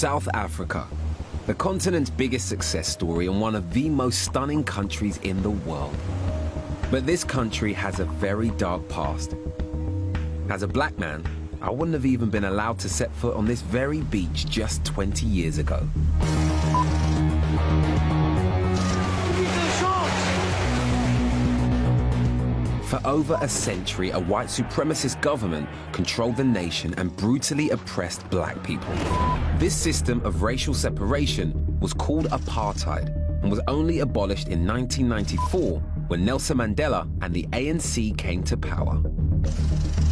South Africa, the continent's biggest success story and one of the most stunning countries in the world. But this country has a very dark past. As a black man, I wouldn't have even been allowed to set foot on this very beach just 20 years ago. For over a century, a white supremacist government controlled the nation and brutally oppressed black people. This system of racial separation was called apartheid and was only abolished in 1994 when Nelson Mandela and the ANC came to power.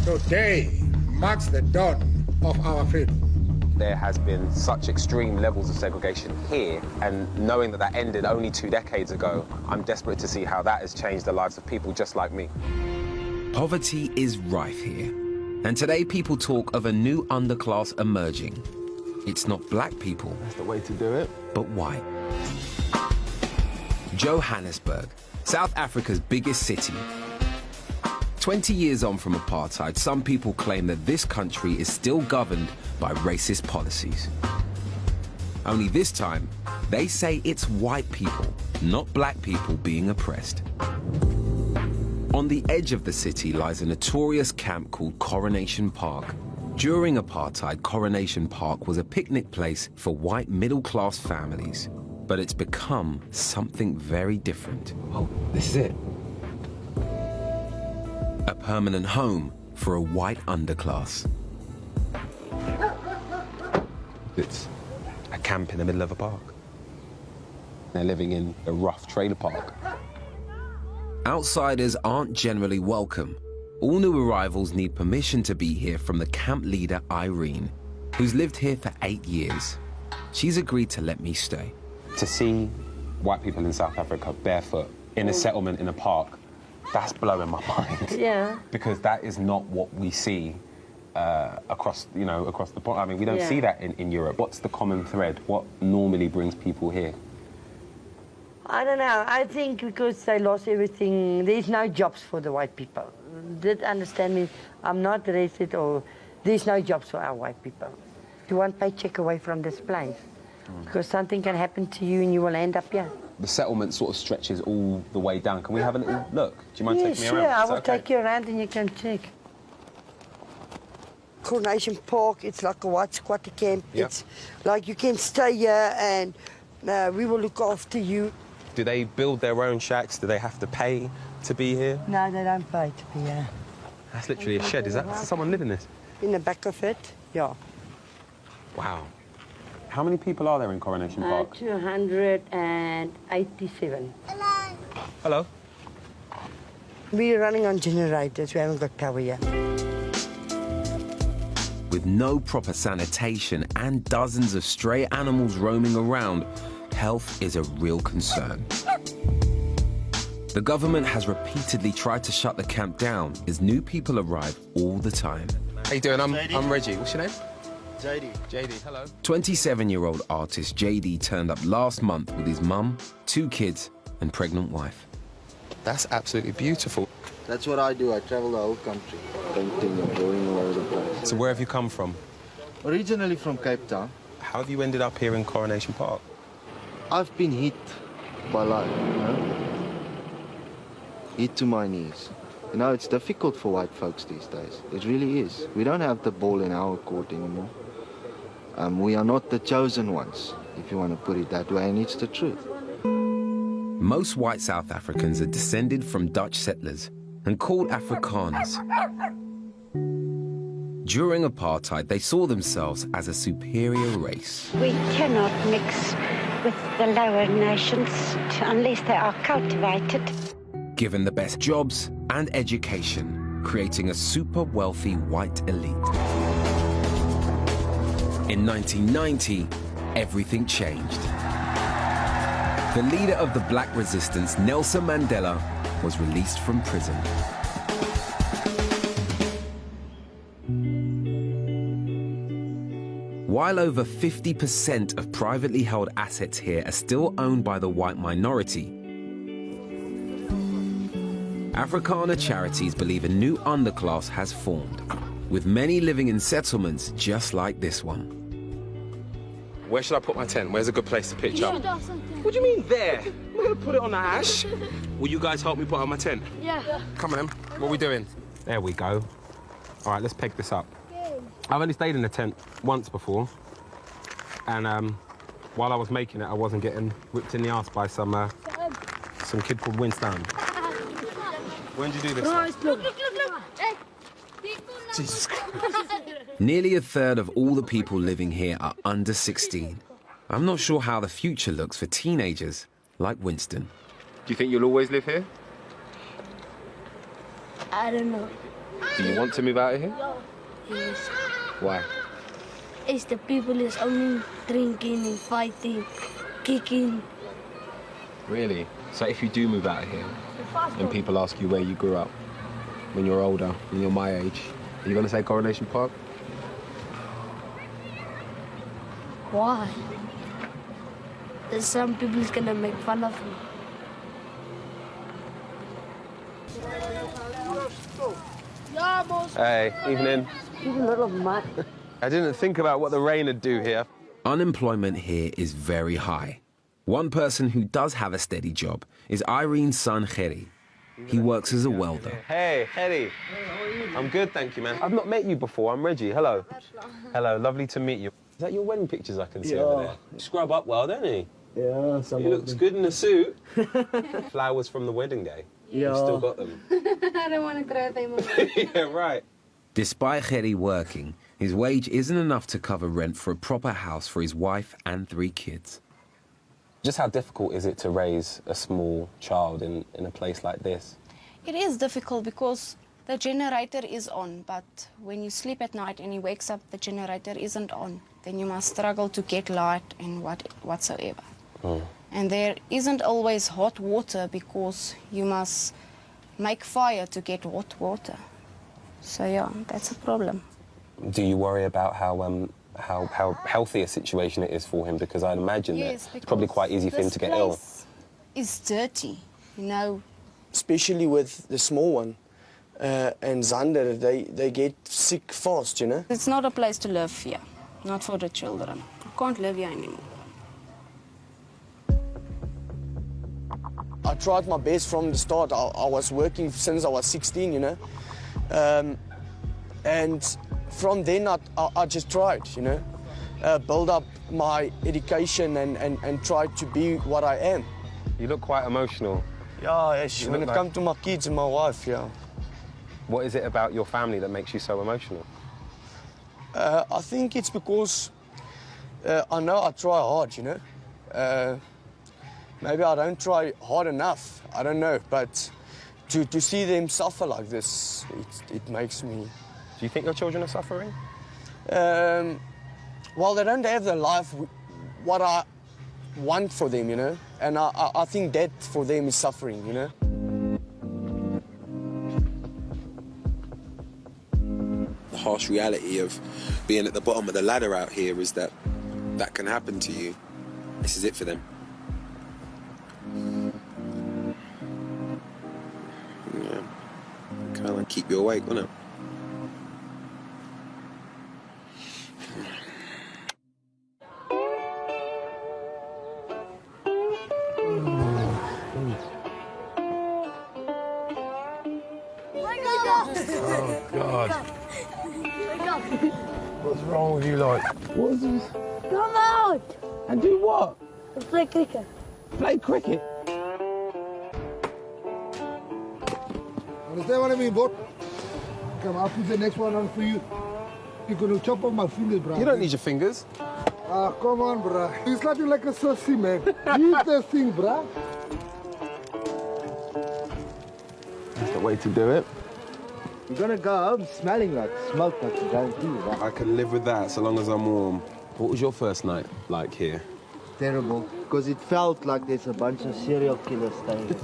Today marks the dawn of our freedom. There has been such extreme levels of segregation here, and knowing that that ended only 2 decades ago, I'm desperate to see how that has changed the lives of people just like me. Poverty is rife here, and today people talk of a new underclass emerging. It's not black people. That's the way to do it. But white. Johannesburg, South Africa's biggest city. 20 years on from apartheid, some people claim that this country is still governed by racist policies. Only this time, they say it's white people, not black people, being oppressed. On the edge of the city lies a notorious camp called Coronation Park. During apartheid, Coronation Park was a picnic place for white middle-class families, but it's become something very different. Oh, this is it. A permanent home for a white underclass. It's a camp in the middle of a park. They're living in a rough trailer park. Outsiders aren't generally welcome. All new arrivals need permission to be here from the camp leader, Irene, who's lived here for 8 years. She's agreed to let me stay. To see white people in South Africa barefoot in a settlement in a park, that's blowing my mind. Yeah. Because that is not what we see across the pond. I mean, we don't see that in Europe. What's the common thread? What normally brings people here? I don't know. I think because they lost everything, there's no jobs for the white people. Did understand me? I'm not racist, or there's no jobs for our white people. You want paycheck away from this place because something can happen to you and you will end up here. The settlement sort of stretches all the way down. Can we have a little look? Do you mind taking me around? Yeah, I will take you around and you can check. Coronation Park, it's like a white squatter camp. Yep. It's like you can stay here and we will look after you. Do they build their own shacks? Do they have to pay to be here? No, they don't pay to be here. That's literally a shed. Is someone living in this? In the back of it, yeah. Wow. How many people are there in Coronation Park? 287. Hello. Hello. We're running on generators. We haven't got power yet. With no proper sanitation and dozens of stray animals roaming around, health is a real concern. The government has repeatedly tried to shut the camp down as new people arrive all the time. How you doing? I'm Reggie. What's your name? JD. JD, hello. 27-year-old artist JD turned up last month with his mum, 2 kids, and pregnant wife. That's absolutely beautiful. That's what I do. I travel the whole country, painting and drawing all over the place. So where have you come from? Originally from Cape Town. How have you ended up here in Coronation Park? I've been hit by life, you know? Hit to my knees. You know, it's difficult for white folks these days. It really is. We don't have the ball in our court anymore. We are not the chosen ones, if you want to put it that way, and it's the truth. Most white South Africans are descended from Dutch settlers and called Afrikaners. During apartheid, they saw themselves as a superior race. We cannot mix with the lower nations unless they are cultivated. Given the best jobs and education, creating a super wealthy white elite. In 1990, everything changed. The leader of the black resistance, Nelson Mandela, was released from prison. While over 50% of privately held assets here are still owned by the white minority, Afrikaner charities believe a new underclass has formed, with many living in settlements just like this one. Where should I put my tent? Where's a good place to pitch up? What do you mean there? I'm not gonna put it on the ash. Will you guys help me put up my tent? Yeah. Come on then. What are we doing? There we go. All right, let's peg this up. I've only stayed in a tent once before, and while I was making it, I wasn't getting whipped in the ass by some kid called Winston. When did you do this? Look. Jesus Christ. Nearly a third of all the people living here are under 16. I'm not sure how the future looks for teenagers like Winston. Do you think you'll always live here? I don't know. Do you want to move out of here? Yes. Why? It's the people is only drinking and fighting, kicking. Really? So if you do move out of here, and people ask you where you grew up, when you're older, when you're my age, are you going to say Coronation Park? Why? There's some people's gonna make fun of me. Hey, evening. Even a little mud. I didn't think about what the rain would do here. Unemployment here is very high. One person who does have a steady job is Irene's son, Gerry. He works as a welder. Hey, Eddie. I'm good, thank you, man. I've not met you before. I'm Reggie. Hello. Hello, lovely to meet you. Is that your wedding pictures I can see over there? You scrub up well, don't he? Yeah, He looks good in a suit. Flowers from the wedding day. Yeah. You still got them? I don't want to cry them. Yeah, right. Despite Gerry working, his wage isn't enough to cover rent for a proper house for his wife and 3 kids. Just how difficult is it to raise a small child in a place like this? It is difficult because the generator is on, but when you sleep at night and he wakes up, the generator isn't on. Then you must struggle to get light and whatsoever. And there isn't always hot water because you must make fire to get hot water. So yeah, that's a problem. Do you worry about how healthy a situation it is for him? Because I'd imagine that it's probably quite easy for him to get ill. It's dirty, you know. Especially with the small one and Zander, they get sick fast, you know? It's not a place to live here, not for the children. I can't live here anymore. I tried my best from the start. I was working since I was 16, you know? And from then I just tried, you know? Build up my education and try to be what I am. You look quite emotional. Yeah, when it comes to my kids and my wife, yeah. What is it about your family that makes you so emotional? I think it's because I know I try hard, you know? Maybe I don't try hard enough, I don't know, but to see them suffer like this, it makes me... Do you think your children are suffering? Well, they don't have the life what I want for them, you know? And I think that for them is suffering, you know? The harsh reality of being at the bottom of the ladder out here is that can happen to you. This is it for them. Yeah. Kind of keep you awake, wouldn't it? Oh, God. What's wrong with you, like? What is this? Come out! And do what? Play cricket. Play cricket? Understand what I mean, bro? Come, I'll put the next one on for you. You're gonna chop off my fingers, bro. You don't need your fingers. Ah, come on, bro. You slap you like a saucy, man. Eat this thing, bro. That's the way to do it. You're gonna go home smelling like smoke, that's a guarantee, right? I can live with that so long as I'm warm. What was your first night like here? Terrible, because it felt like there's a bunch of serial killers staying.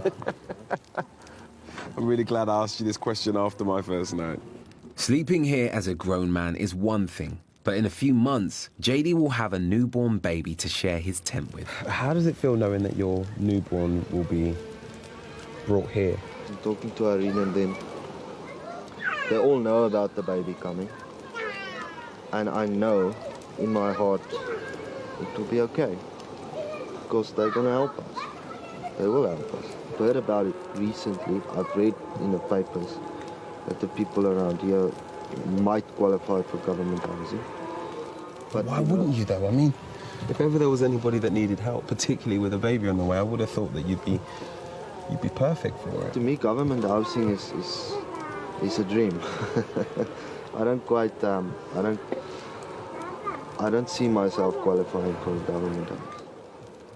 I'm really glad I asked you this question after my first night. Sleeping here as a grown man is one thing, but in a few months, JD will have a newborn baby to share his tent with. How does it feel knowing that your newborn will be brought here? I'm talking to Irene and them. They all know about the baby coming. And I know in my heart it will be okay. Because they're going to help us. They will help us. I've heard about it recently. I've read in the papers that the people around here might qualify for government housing. But why wouldn't you, though? I mean, if ever there was anybody that needed help, particularly with a baby on the way, I would have thought that you'd be perfect for it. To me, government housing is a dream. I don't see myself qualifying for a government house.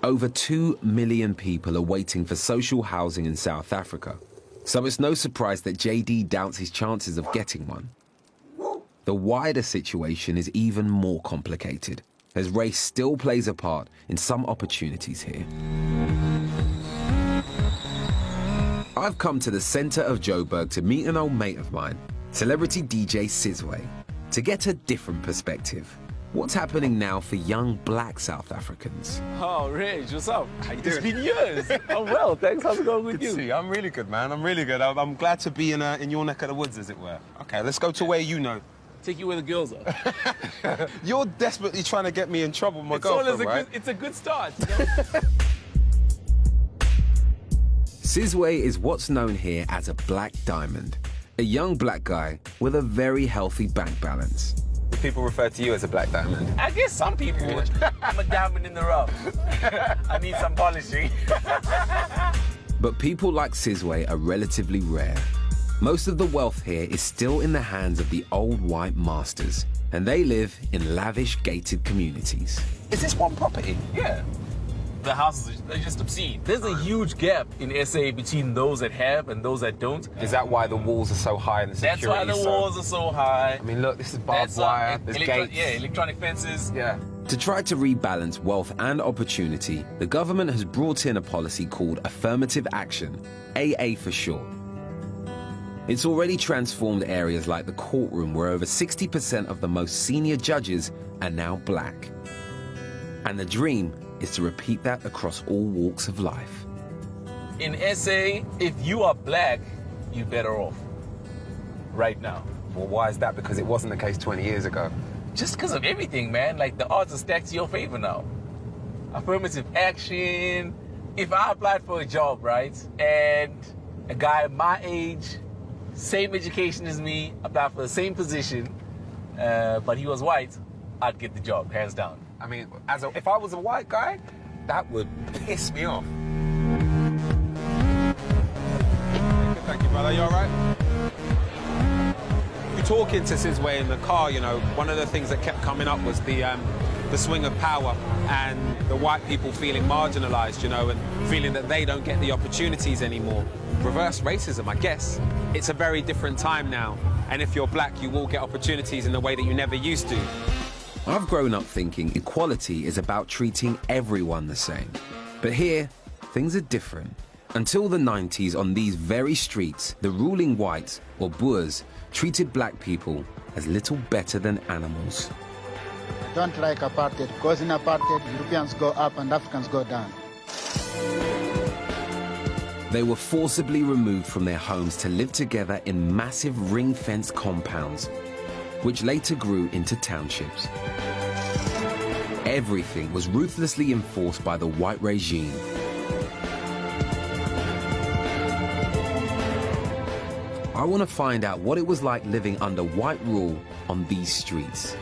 Over 2 million people are waiting for social housing in South Africa. So it's no surprise that JD doubts his chances of getting one. The wider situation is even more complicated, as race still plays a part in some opportunities here. I've come to the centre of Joburg to meet an old mate of mine, celebrity DJ Sizwe, to get a different perspective. What's happening now for young black South Africans? Oh, Reg, what's up? How you It's doing? been years. I'm well, thanks. How's it going with Good you? to see you. I'm really good, man. I'm really good. I'm glad to be in your neck of the woods, as it were. Okay, let's go to where you know. Take you where the girls are. You're desperately trying to get me in trouble with my girlfriend, right? It's a good start. You know? Sizwe is what's known here as a black diamond, a young black guy with a very healthy bank balance. People refer to you as a black diamond. I guess some people would. I'm a diamond in the rough. I need some polishing. But people like Sizwe are relatively rare. Most of the wealth here is still in the hands of the old white masters, and they live in lavish gated communities. Is this one property? Yeah. The houses are just obscene. There's a huge gap in SA between those that have and those that don't. Is that why the walls are so high and the security? That's why the walls are so high. I mean, look, this is barbed wire, there's gates. Yeah, electronic fences. Yeah. To try to rebalance wealth and opportunity, the government has brought in a policy called Affirmative Action, AA for short. It's already transformed areas like the courtroom, where over 60% of the most senior judges are now black. And the dream is to repeat that across all walks of life. In SA, if you are black, you're better off. Right now. Well, why is that? Because it wasn't the case 20 years ago. Just because of everything, man. Like, the odds are stacked to your favor now. Affirmative action. If I applied for a job, right, and a guy my age, same education as me, applied for the same position, but he was white, I'd get the job, hands down. I mean, if I was a white guy, that would piss me off. Thank you, brother. You all right? You're talking to Sizwe in the car, you know, one of the things that kept coming up was the swing of power and the white people feeling marginalised, you know, and feeling that they don't get the opportunities anymore. Reverse racism, I guess. It's a very different time now, and if you're black, you will get opportunities in the way that you never used to. I've grown up thinking equality is about treating everyone the same. But here, things are different. Until the 90s, on these very streets, the ruling whites, or Boers, treated black people as little better than animals. I don't like apartheid, because in apartheid, Europeans go up and Africans go down. They were forcibly removed from their homes to live together in massive ring-fenced compounds, which later grew into townships. Everything was ruthlessly enforced by the white regime. I want to find out what it was like living under white rule on these streets.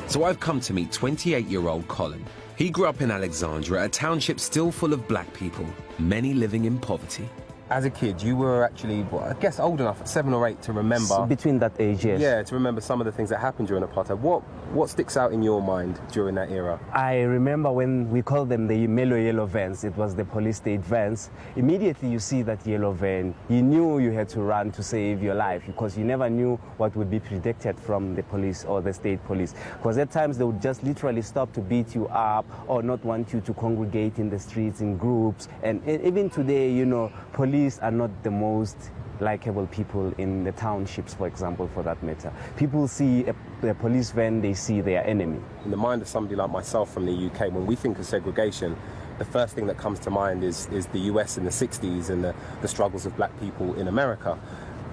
So I've come to meet 28-year-old Colin. He grew up in Alexandra, a township still full of black people, many living in poverty. As a kid, you were actually, well, I guess, old enough, at 7 or 8, to remember. Between that age, yes. Yeah, to remember some of the things that happened during apartheid. What sticks out in your mind during that era? I remember when we called them the yellow vans. It was the police state vans. Immediately you see that yellow van, you knew you had to run to save your life, because you never knew what would be predicted from the police or the state police. Because at times they would just literally stop to beat you up or not want you to congregate in the streets in groups. And even today, you know, police are not the most likable people in the townships, for example, for that matter. People see a police van, they see their enemy. In the mind of somebody like myself from the UK, when we think of segregation, the first thing that comes to mind is the US in the 60s and the struggles of black people in America.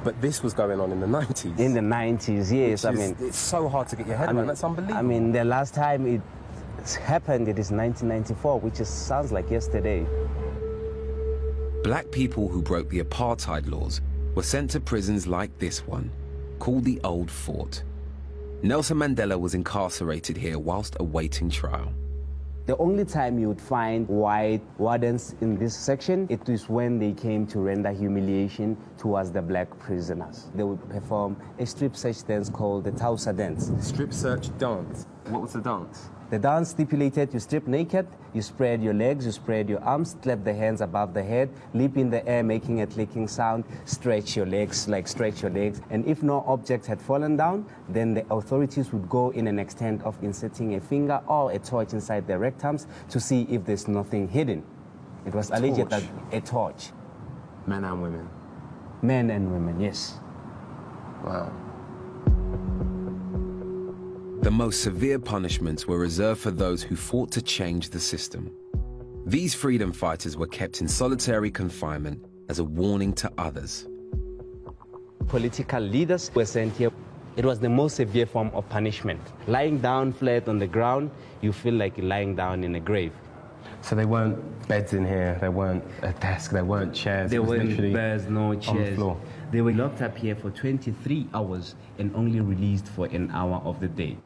But this was going on in the 90s. In the 90s, yes. It's so hard to get your head around. That's unbelievable. I mean, the last time it happened, it is 1994, which sounds like yesterday. Black people who broke the apartheid laws were sent to prisons like this one, called the Old Fort. Nelson Mandela was incarcerated here whilst awaiting trial. The only time you would find white wardens in this section, it is when they came to render humiliation towards the black prisoners. They would perform a strip search dance called the Tausa dance. Strip search dance? What was the dance? The dance stipulated you strip naked, you spread your legs, you spread your arms, clap the hands above the head, leap in the air making a clicking sound, stretch your legs, and if no object had fallen down, then the authorities would go in an extent of inserting a finger or a torch inside the rectums to see if there's nothing hidden. It was alleged that a torch. Men and women? Men and women, yes. Wow. The most severe punishments were reserved for those who fought to change the system. These freedom fighters were kept in solitary confinement as a warning to others. Political leaders were sent here. It was the most severe form of punishment. Lying down flat on the ground, you feel like you're lying down in a grave. So there weren't beds in here, there weren't a desk, there weren't chairs. There weren't beds, no chairs. On the floor. They were locked up here for 23 hours and only released for an hour of the day.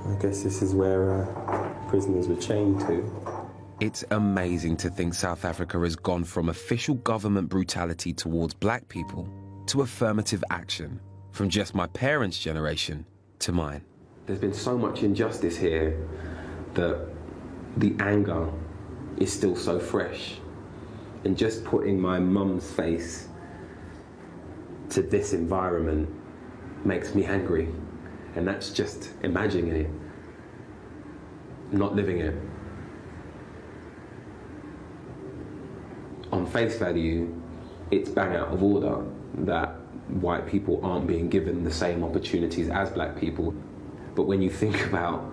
I guess this is where prisoners were chained to. It's amazing to think South Africa has gone from official government brutality towards black people to affirmative action, from just my parents' generation to mine. There's been so much injustice here that the anger is still so fresh. And just putting my mum's face to this environment makes me angry. And that's just imagining it, not living it. On face value, it's bang out of order that white people aren't being given the same opportunities as black people. But when you think about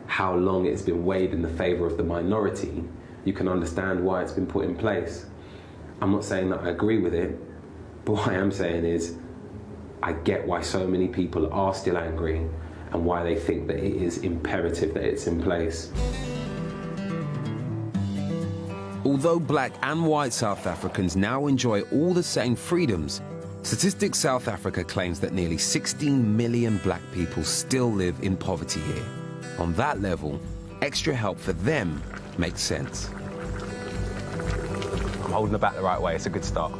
how long it's been weighed in the favor of the minority, you can understand why it's been put in place. I'm not saying that I agree with it, but what I am saying is I get why so many people are still angry and why they think that it is imperative that it's in place. Although black and white South Africans now enjoy all the same freedoms, Statistics South Africa claims that nearly 16 million black people still live in poverty here. On that level, extra help for them makes sense. I'm holding the bat the right way, it's a good start.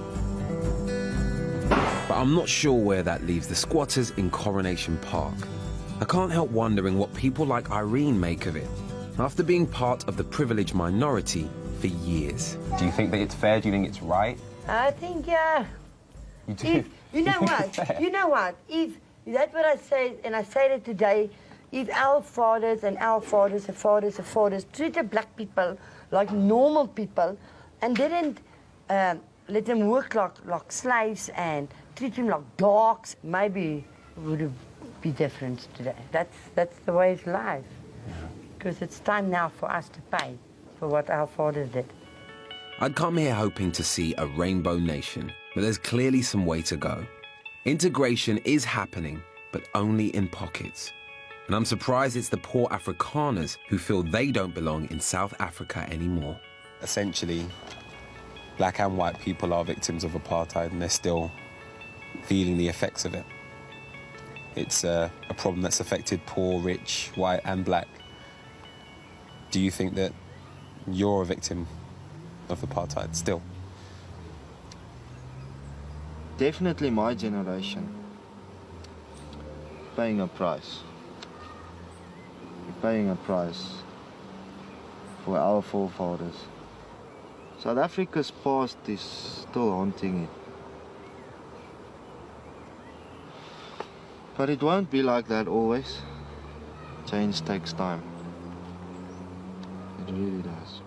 But I'm not sure where that leaves the squatters in Coronation Park. I can't help wondering what people like Irene make of it, after being part of the privileged minority for years. Do you think that it's fair? Do you think it's right? I think, yeah. You do? You know what? You know what? If that's what I say, and I say it today, if our fathers and our fathers, the fathers treated black people like normal people and didn't let them work like slaves and treat them like dogs, maybe it would be different today. That's the way it's life. Because it's time now for us to pay for what our fathers did. I'd come here hoping to see a rainbow nation, but there's clearly some way to go. Integration is happening, but only in pockets. And I'm surprised it's the poor Afrikaners who feel they don't belong in South Africa anymore. Essentially, black and white people are victims of apartheid and they're still feeling the effects of it. It's a problem that's affected poor, rich, white and black. Do you think that you're a victim of apartheid still? Definitely my generation paying a price. We're paying a price for our forefathers. South Africa's past is still haunting it. But it won't be like that always. Change takes time. It really does.